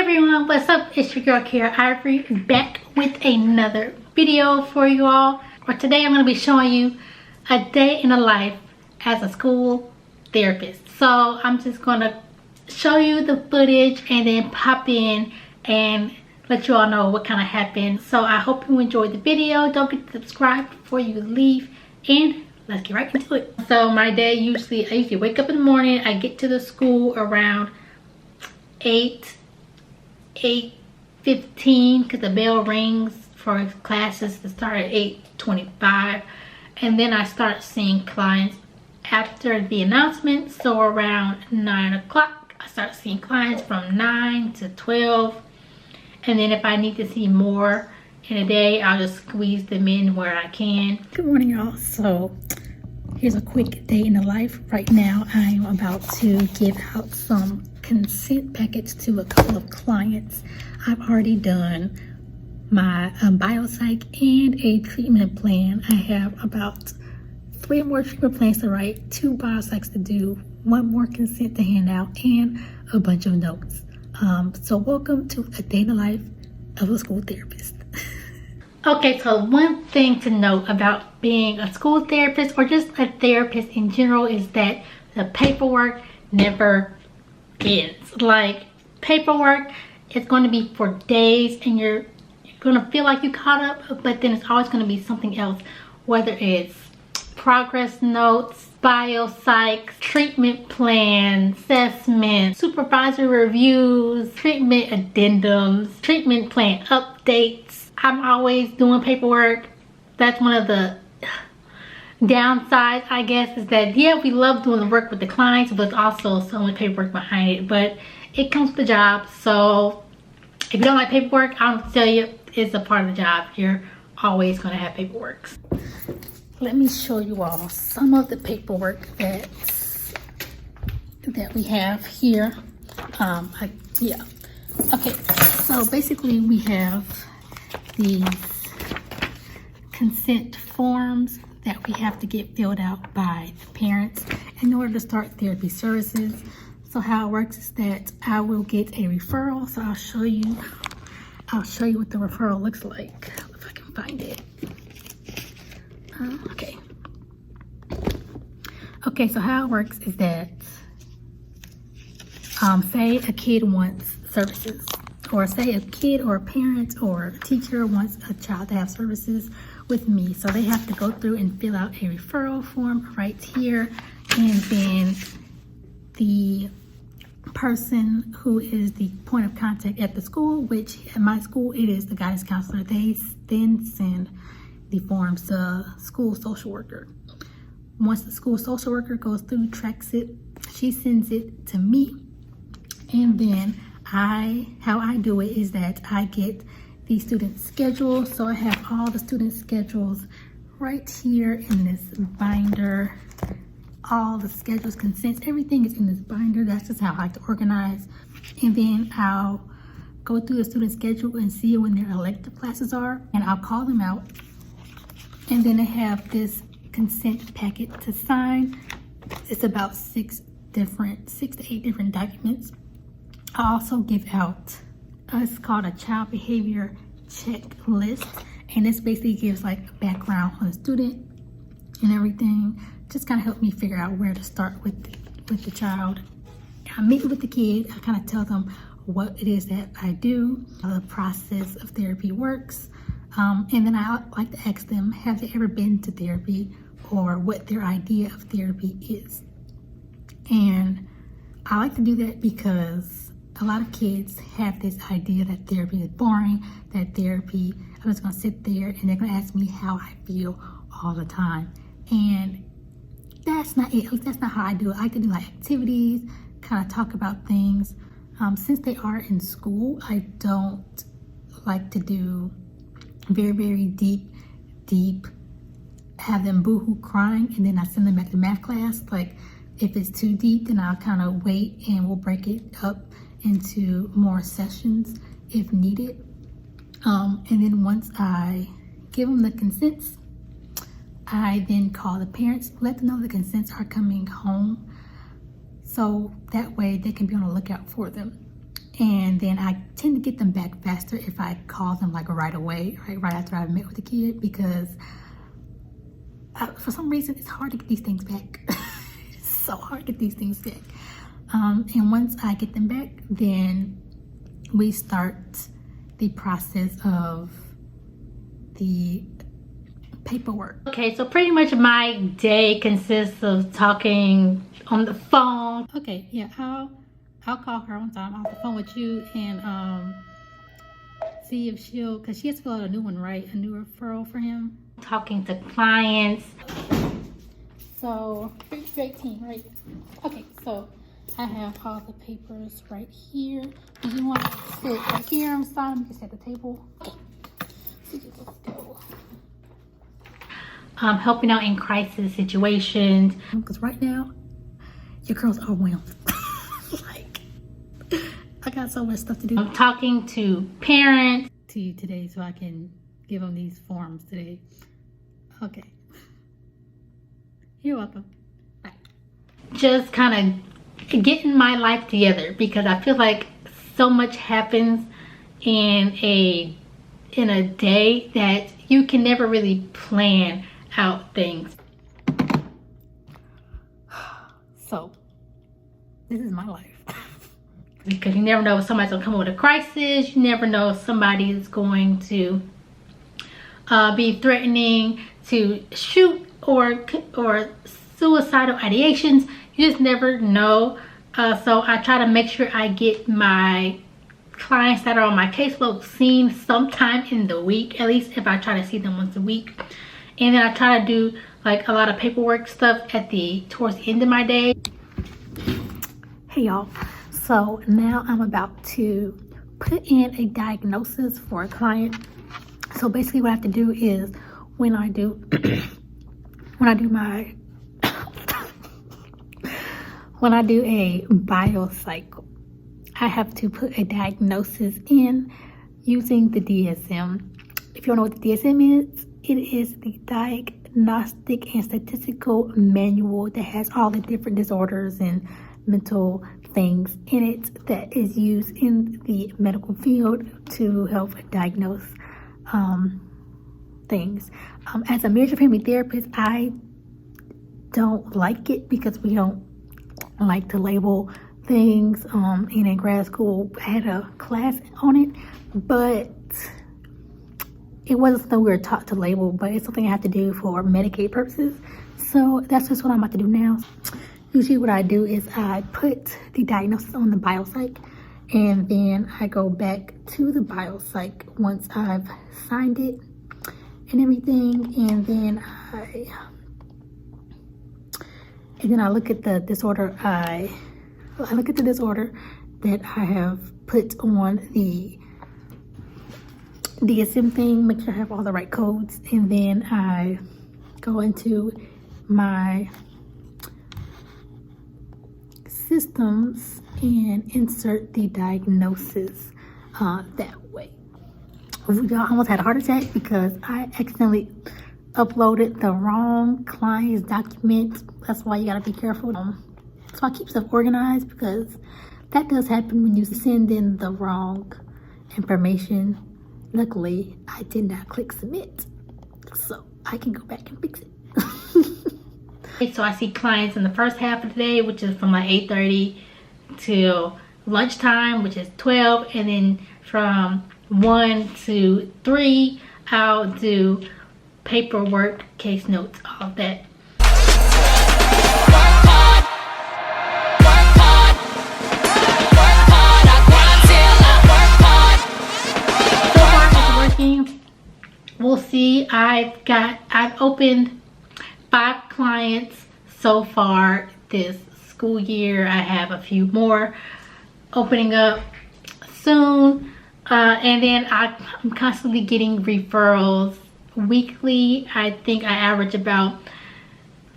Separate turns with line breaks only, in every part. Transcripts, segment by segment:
everyone, what's up? It's your girl KiaraIvory back with another video for you all. For today, I'm going to be showing you a day in the life as a school therapist. So I'm just going to show you the footage and then pop in and let you all know what kind of happened. So I hope you enjoyed the video. Don't forget to subscribe before you leave, and let's get right into it. So my day I usually wake up in the morning. I get to the school around 8:15 because the bell rings for classes to start at 8:25, and then I start seeing clients after the announcement. So around 9 o'clock I start seeing clients from 9 to 12, and then if I need to see more in a day, I'll just squeeze them in where I can. Good morning, y'all. So here's a quick day in the life. Right now I'm about to give out some consent packets to a couple of clients. I've already done my biopsych and a treatment plan. I have about 3 more treatment plans to write, 2 biopsychs to do, 1 more consent to hand out, and a bunch of notes. So welcome to a day in the life of a school therapist. Okay, so one thing to note about being a school therapist or just a therapist in general is that the paperwork never ends. Like, paperwork is going to be for days, and you're going to feel like you caught up, but then it's always going to be something else, whether it's progress notes, biopsychs, treatment plans, assessments, supervisor reviews, treatment addendums, treatment plan updates. I'm always doing paperwork. That's one of the downsides, I guess, is that, yeah, we love doing the work with the clients, but also so much paperwork behind it. But it comes with the job. So if you don't like paperwork, I'll tell you, it's a part of the job. You're always going to have paperwork. Let me show you all some of the paperwork that we have here. Okay, so basically we have these consent forms that we have to get filled out by the parents in order to start therapy services. So how it works is that I will get a referral. So I'll show you what the referral looks like if I can find it. Okay, so how it works is that say a kid wants services, or say a kid or a parent or a teacher wants a child to have services with me. So they have to go through and fill out a referral form right here, and then the person who is the point of contact at the school, which at my school it is the guidance counselor, they then send the forms to school social worker. Once the school social worker goes through, tracks it, she sends it to me, and then how I do it is that I get the student schedule. So I have all the student schedules right here in this binder. All the schedules, consents, everything is in this binder. That's just how I like to organize. And then I'll go through the student schedule and see when their elective classes are, and I'll call them out. And then I have this consent packet to sign. It's about 6 to 8 different documents. I also give out, it's called a child behavior checklist, and this basically gives like a background on the student and everything. Just kind of help me figure out where to start with the child. I meet with the kid. I kind of tell them what it is that I do, how the process of therapy works, and then I like to ask them, have they ever been to therapy, or what their idea of therapy is. And I like to do that because a lot of kids have this idea that therapy is boring, that therapy, I'm just gonna sit there and they're gonna ask me how I feel all the time. And that's not it. At least that's not how I do it. I like to do like activities, kind of talk about things. Since they are in school, I don't like to do very, very deep, have them boohoo crying and then I send them back to math class. Like, if it's too deep, then I'll kind of wait and we'll break it up into more sessions if needed. And then once I give them the consents, I then call the parents, let them know the consents are coming home, so that way they can be on the lookout for them. And then I tend to get them back faster if I call them like right away, right after I've met with the kid, because for some reason it's hard to get these things back. It's so hard to get these things back. And once I get them back, then we start the process of the paperwork. Okay, so pretty much my day consists of talking on the phone. Okay, yeah, I'll call her one time off the phone with you and see if she'll, because she has to fill out a new one, right? A new referral for him. Talking to clients. So 18, right? Okay, so I have all the papers right here. Do you want to sit right here and sign them? Just at the table. Okay. So let's go. Helping out in crisis situations. Because right now, your girl's overwhelmed. Like, I got so much stuff to do. I'm talking to parents to you today so I can give them these forms today. Okay. You're welcome. Bye. Just kind of getting my life together, because I feel like so much happens in a day that you can never really plan out things. So this is my life. Because you never know if somebody's gonna come up with a crisis. You never know if somebody is going to be threatening to shoot or suicidal ideations. You just never know. So I try to make sure I get my clients that are on my caseload seen sometime in the week, at least if I try to see them once a week. And then I try to do like a lot of paperwork stuff towards the end of my day. Hey y'all, so now I'm about to put in a diagnosis for a client. So basically what I have to do is when I do a biocycle, I have to put a diagnosis in using the DSM. If you don't know what the DSM is, it is the Diagnostic and Statistical Manual that has all the different disorders and mental things in it that is used in the medical field to help diagnose things. As a marriage and family therapist, I don't like it because we don't like to label things. And in grad school I had a class on it, but it wasn't something we were taught to label, but it's something I have to do for Medicaid purposes. So that's just what I'm about to do now. Usually what I do is I put the diagnosis on the biopsych, and then I go back to the biopsych once I've signed it and everything, and then I look at the disorder. I look at the disorder that I have put on the DSM thing, make sure I have all the right codes, and then I go into my systems and insert the diagnosis that way. I almost had a heart attack because I accidentally uploaded the wrong client's document. That's why you gotta be careful. So I keep stuff organized, because that does happen when you send in the wrong information. Luckily, I did not click submit, so I can go back and fix it. So I see clients in the first half of the day, which is from like 8:30 till lunchtime, which is 12, and then from 1 to 3, I'll do paperwork, case notes, all of that. We'll see. I've opened 5 clients so far this school year. I have a few more opening up soon, and then I'm constantly getting referrals weekly. I think I average about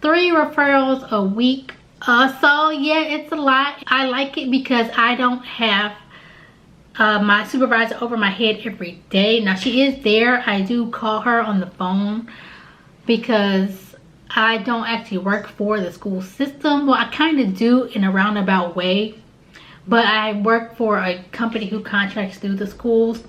3 referrals a week. So yeah, it's a lot. I like it because I don't have my supervisor over my head every day. Now she is there. I do call her on the phone because I don't actually work for the school system. Well, I kind of do in a roundabout way, but I work for a company who contracts through the schools.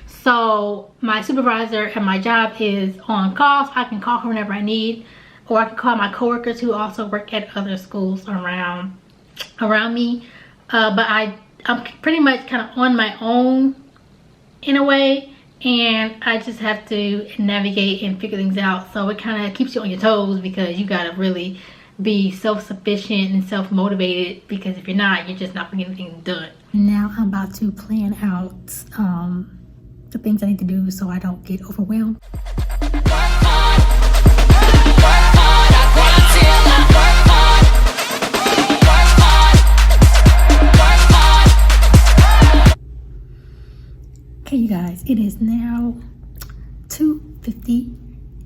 So my supervisor at my job is on call, so I can call her whenever I need, or I can call my coworkers who also work at other schools around me. But I'm pretty much kind of on my own in a way, and I just have to navigate and figure things out. So it kind of keeps you on your toes, because you gotta really be self-sufficient and self-motivated, because if you're not, you're just not getting anything done. Now I'm about to plan out the things I need to do so I don't get overwhelmed. Okay, you guys, it is now 2:50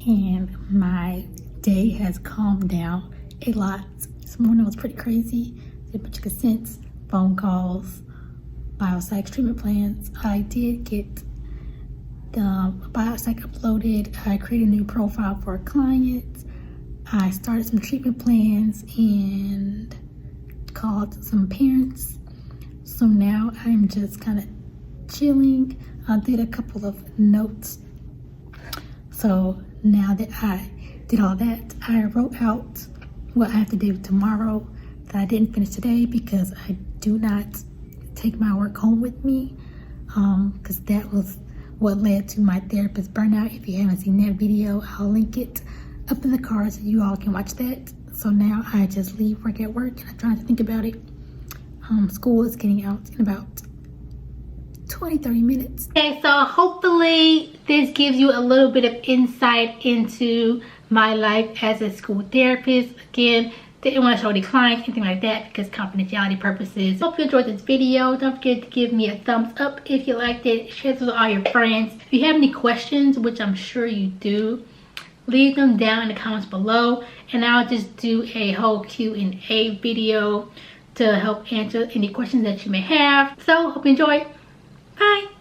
and my day has calmed down a lot. This morning was pretty crazy. Did a bunch of consents, phone calls, biopsych treatment plans. I did get the biopsych uploaded. I created a new profile for a client. I started some treatment plans and called some parents. So now I'm just kind of chilling. I did a couple of notes. So now that I did all that, I wrote out what I have to do tomorrow that I didn't finish today, because I do not take my work home with me, because that was what led to my therapist burnout. If you haven't seen that video, I'll link it up in the card so you all can watch that. So now I just leave work at work and I try to think about it. School is getting out in about 20-30 minutes. Okay, so hopefully this gives you a little bit of insight into my life as a school therapist. Again, didn't want to show any clients, anything like that, because confidentiality purposes. Hope you enjoyed this video. Don't forget to give me a thumbs up if you liked it. Share this with all your friends. If you have any questions, which I'm sure you do, leave them down in the comments below, and I'll just do a whole Q&A video to help answer any questions that you may have. So hope you enjoyed. Bye.